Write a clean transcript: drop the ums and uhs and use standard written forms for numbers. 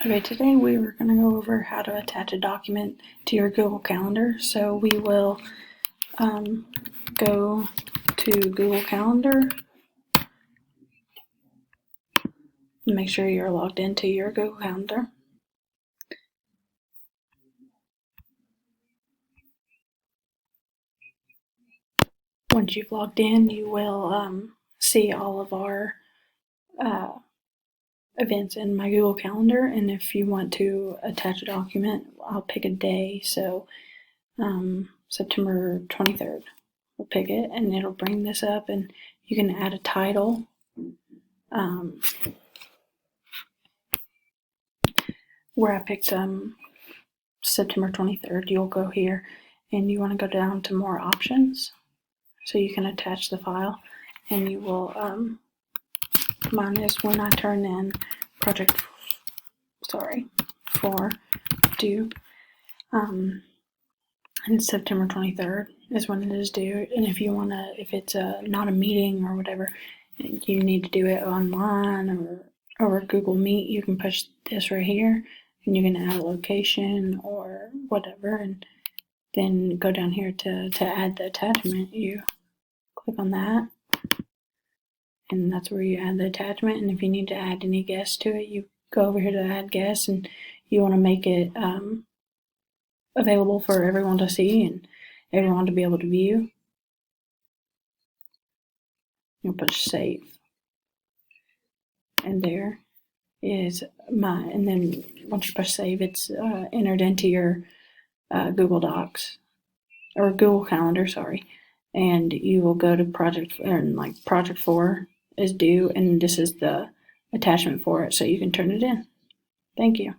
Okay, today we were going to go over how to attach a document to your Google Calendar. So we will go to Google Calendar. Make sure you're logged into your Google Calendar. Once you've logged in, you will see all of our events in my Google Calendar. And if you want to attach a document, I'll pick a day. So September 23rd. We'll pick it and it'll bring this up, and you can add a title. Where I picked September 23rd, you'll go here and you want to go down to more options so you can attach the file, and you will mine is when I turn in project 4 due, and September 23rd is when it is due. And if you want to, if it's not a meeting or whatever, you need to do it online or over Google Meet, you can push this right here and you can add a location or whatever, and then go down here to add the attachment. You click on that, and that's where you add the attachment. And if you need to add any guests to it, you go over here to add guests, and you want to make it available for everyone to see and everyone to be able to view. You'll push save, and there is mine. And then once you push save, it's entered into your Google Docs or Google Calendar, and you will go to project 4 is due, and this is the attachment for it, so you can turn it in. Thank you.